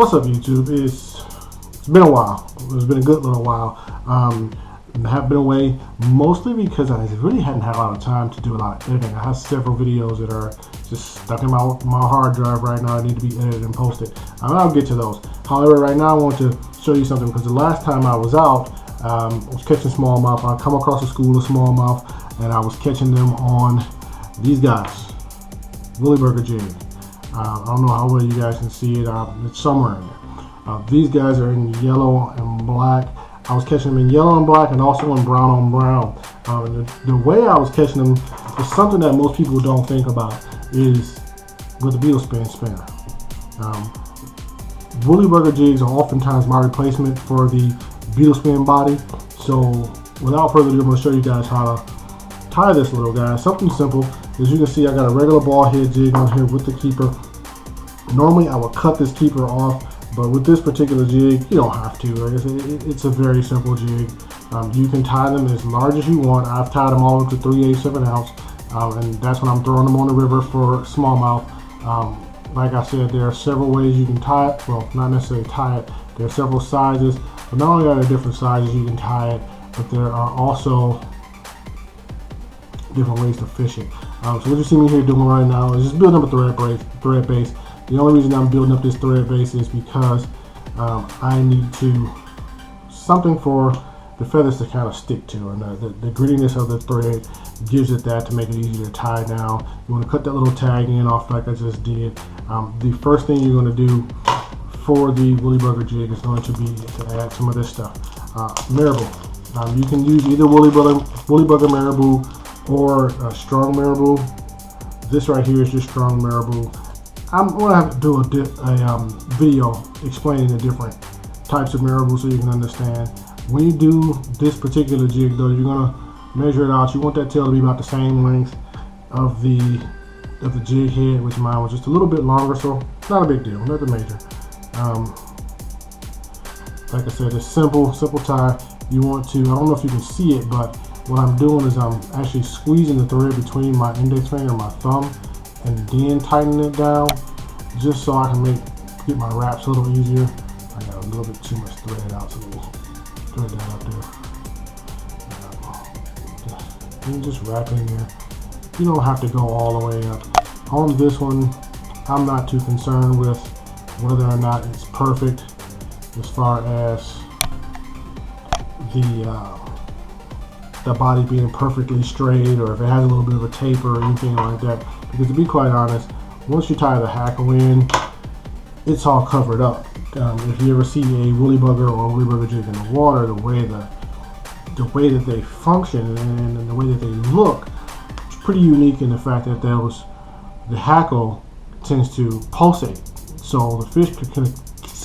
What's up, YouTube? It's been a while. It's been a good little while. I have been away mostly because I really hadn't had a lot of time to do a lot of editing. I have several videos that are just stuck in my hard drive right now. I need to be edited and posted. I'll get to those. However, right now I want to show you something because the last time I was out, I was catching smallmouth. I come across a school of smallmouth and I was catching them on these guys, woolly burger jig. I don't know how well you guys can see it. It's somewhere in there. These guys are in yellow and black. I was catching them in yellow and black and also in brown on brown. The way I was catching them is something that most people don't think about, is with a beetle spinner. Woolly burger jigs are oftentimes my replacement for the beetle spin body. So without further ado, I'm going to show you guys how to tie this little guy. Something simple. As you can see, I got a regular ball head jig on here with the keeper. Normally I would cut this keeper off, but with this particular jig, you don't have to. Like I said, it's a very simple jig. You can tie them as large as you want. I've tied them all up to 3/8 of an ounce, and that's when I'm throwing them on the river for smallmouth. Like I said, there are several ways you can tie it. Well, not necessarily tie it. There are several sizes, but not only are there different sizes you can tie it, but there are also different ways to fish it. So what you see me here doing right now is just building up a thread base. The only reason I'm building up this thread base is because I need something for the feathers to kind of stick to, and the grittiness of the thread gives it that to make it easier to tie down. You want to cut that little tag in off like I just did. The first thing you're going to do for the woolly burger jig is going to be to add some of this stuff. Marabou. You can use either woolly burger marabou or strong marabou. This right here is just strong marabou. I'm going to have to do a video explaining the different types of marabou so you can understand. When you do this particular jig though, you're going to measure it out. You want that tail to be about the same length of the jig head, which mine was just a little bit longer, so not a big deal, nothing major. Like I said, it's simple tie. You want to, I don't know if you can see it, but what I'm doing is I'm actually squeezing the thread between my index finger and my thumb and then tightening it down just so I can get my wraps a little easier. I got a little bit too much thread out, so let me thread that up there. And just wrap it in there. You don't have to go all the way up. On this one, I'm not too concerned with whether or not it's perfect as far as the body being perfectly straight, or if it has a little bit of a taper or anything like that. Because to be quite honest, once you tie the hackle in, it's all covered up. If you ever see a woolly bugger or a woolly burger jig in the water, the way that they function and the way that they look, it's pretty unique in the fact that the hackle tends to pulsate. So the fish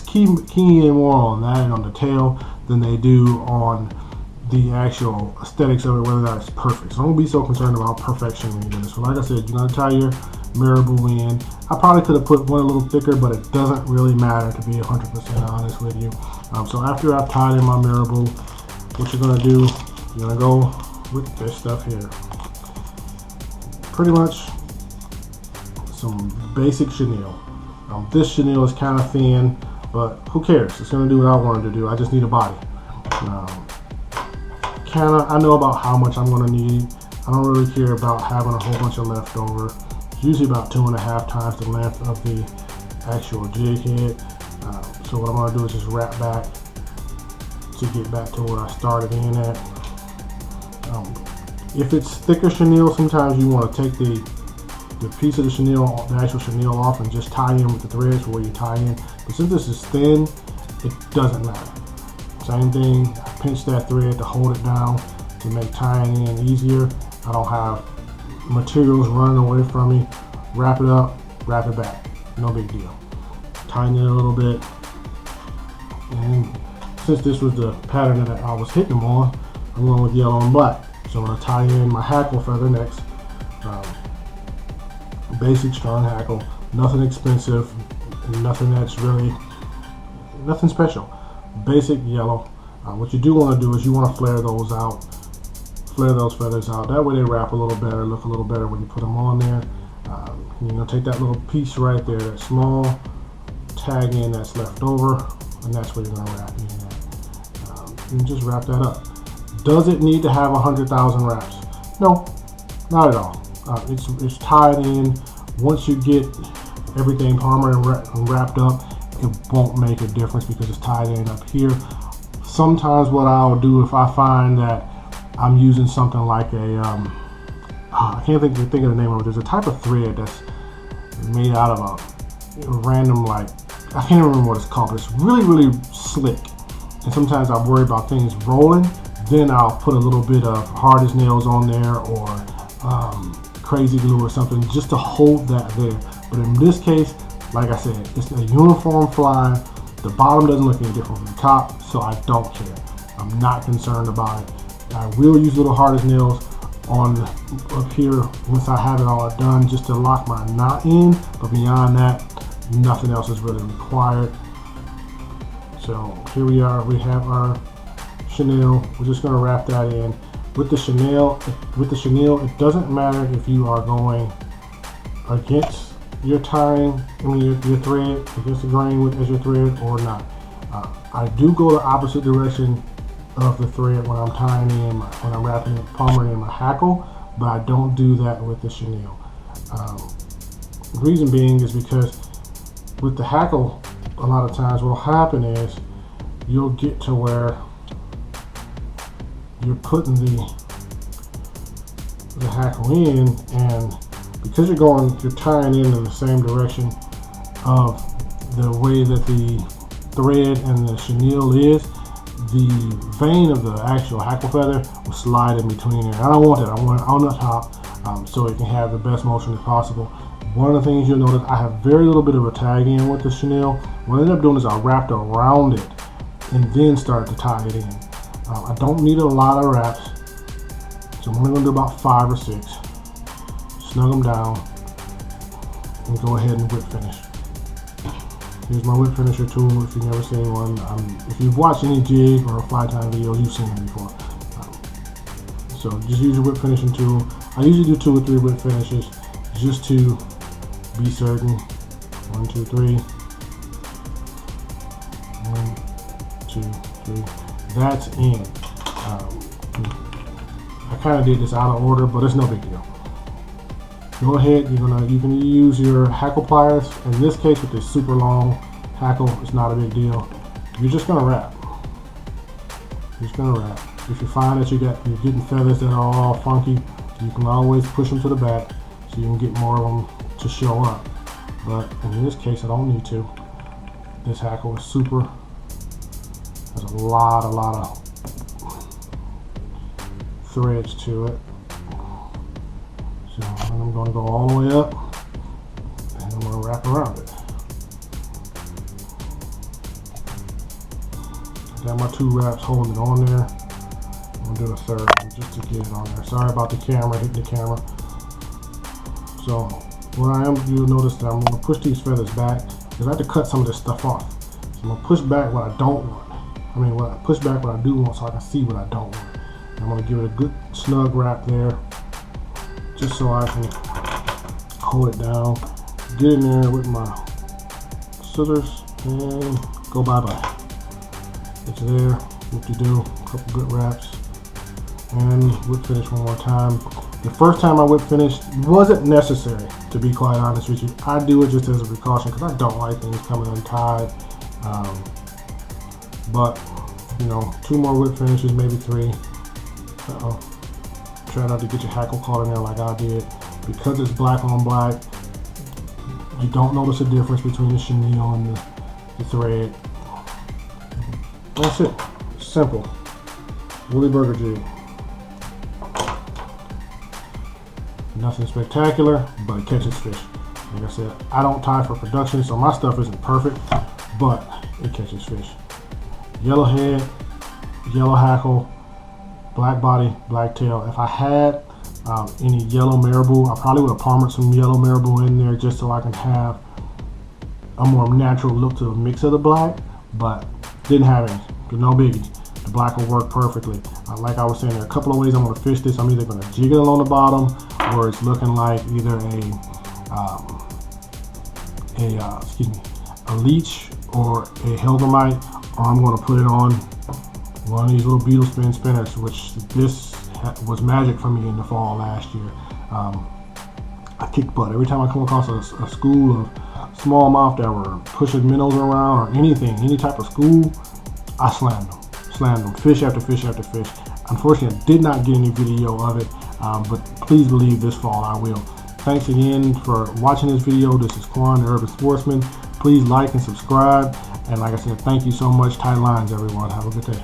can key in more on that and on the tail than they do on the actual aesthetics of it, whether that is perfect. So don't be so concerned about perfection when you do this. So like I said, you're going to tie your marabou in. I probably could have put one a little thicker, but it doesn't really matter, to be 100% honest with you. So after I've tied in my marabou, what you're going to do, you're going to go with this stuff here. Pretty much some basic chenille. This chenille is kind of thin, but who cares? It's going to do what I wanted to do. I just need a body. I know about how much I'm going to need. I don't really care about having a whole bunch of leftover. It's usually about 2.5 times the length of the actual jig head. So what I'm going to do is just wrap back to get back to where I started in at. If it's thicker chenille, sometimes you want to take the piece of the chenille, the actual chenille off, and just tie in with the threads where you tie in. But since this is thin, it doesn't matter. Same thing, I pinch that thread to hold it down to make tying in easier. I don't have materials running away from me. Wrap it up, wrap it back. No big deal. Tighten it a little bit. And since this was the pattern that I was hitting them on, I'm going with yellow and black. So I'm going to tie in my hackle feather next. Basic strong hackle, nothing expensive, nothing that's really, nothing special. Basic yellow. What you do want to do is you want to flare those feathers out. That way they wrap a little better, look a little better when you put them on there. Take that little piece right there, that small tag end that's left over, and that's where you're going to wrap in at. And just wrap that up. Does it need to have 100,000 wraps? No, not at all. It's tied in. Once you get everything palmer and wrapped up, it won't make a difference because it's tied in up here. Sometimes what I'll do if I find that I'm using something like a I can't think of the name of it. There's a type of thread that's made out of a random, like, I can't remember what it's called, but it's really, really slick. And sometimes I worry about things rolling. Then I'll put a little bit of hard as nails on there, or crazy glue or something, just to hold that there. But in this case, like I said, it's a uniform fly. The bottom doesn't look any different from the top, so I don't care. I'm not concerned about it. I will use little hard as nails on up here once I have it all done, just to lock my knot in. But beyond that, nothing else is really required. So here we are. We have our chenille. We're just going to wrap that in with the chenille. It doesn't matter if you are going against your tying, your thread, against the grain as your thread or not. I do go the opposite direction of the thread when I'm tying in, when I'm wrapping it, palmering in my hackle, but I don't do that with the chenille. The reason being is because with the hackle, a lot of times what will happen is you'll get to where you're putting the hackle in, and because you're tying in the same direction of the way that the thread and the chenille is, the vein of the actual hackle feather will slide in between there. I don't want that. I want it on the top, so it can have the best motion as possible. One of the things you'll notice, I have very little bit of a tag in with the chenille. What I ended up doing is I wrapped around it and then started to tie it in. I don't need a lot of wraps, so I'm only going to do about 5 or 6. Snug them down and go ahead and whip finish. Here's my whip finisher tool. If you've never seen one, if you've watched any jig or fly tying videos, you've seen them before. So just use your whip finishing tool. I usually do 2 or 3 whip finishes just to be certain. 1, 2, 3. 1, 2, 3. That's in. I kind of did this out of order, but it's no big deal. Go ahead, you can use your hackle pliers. In this case, with this super long hackle, it's not a big deal. You're just gonna wrap. You're just gonna wrap. If you find that you're getting feathers that are all funky, you can always push them to the back so you can get more of them to show up. But in this case, I don't need to. This hackle is super. There's a lot of threads to it. So I'm going to go all the way up, and I'm going to wrap around it. I got my 2 wraps holding it on there. I'm going to do a 3rd one just to get it on there. Sorry about the camera, hitting the camera. So what you'll notice that I'm going to push these feathers back because I have to cut some of this stuff off. So I'm going to push back what I don't want. Push back what I do want so I can see what I don't want. And I'm going to give it a good snug wrap there, just so I can hold it down, get in there with my scissors, and go bye-bye. It's there, what you do, a couple good wraps, and whip finish one more time. The first time I whip finished wasn't necessary, to be quite honest with you. I do it just as a precaution because I don't like things coming untied. But 2 more whip finishes, maybe 3. Try not to get your hackle caught in there like I did. Because it's black on black, you don't notice a difference between the chenille and the thread. That's it. Simple. Woolly burger jig. Nothing spectacular, but it catches fish. Like I said, I don't tie for production, so my stuff isn't perfect, but it catches fish. Yellow head, yellow hackle, black body, black tail. If I had any yellow marabou, I probably would have palmered some yellow marabou in there just so I can have a more natural look to the mix of the black, but didn't have any. But no biggie. The black will work perfectly. Like I was saying, there are a couple of ways I'm going to fish this. I'm either going to jig it along the bottom, or it's looking like either a leech or a Hellgrammite, or I'm going to put it on one of these little beetle spin spinners, which this was magic for me in the fall last year. I kick butt every time I come across a school of smallmouth that were pushing minnows around or anything, any type of school. I slammed them, fish after fish after fish. Unfortunately, I did not get any video of it, but please believe this fall I will. Thanks again for watching this video. This is Quan, the Urban Sportsman. Please like and subscribe. And like I said, thank you so much. Tight lines, everyone. Have a good day.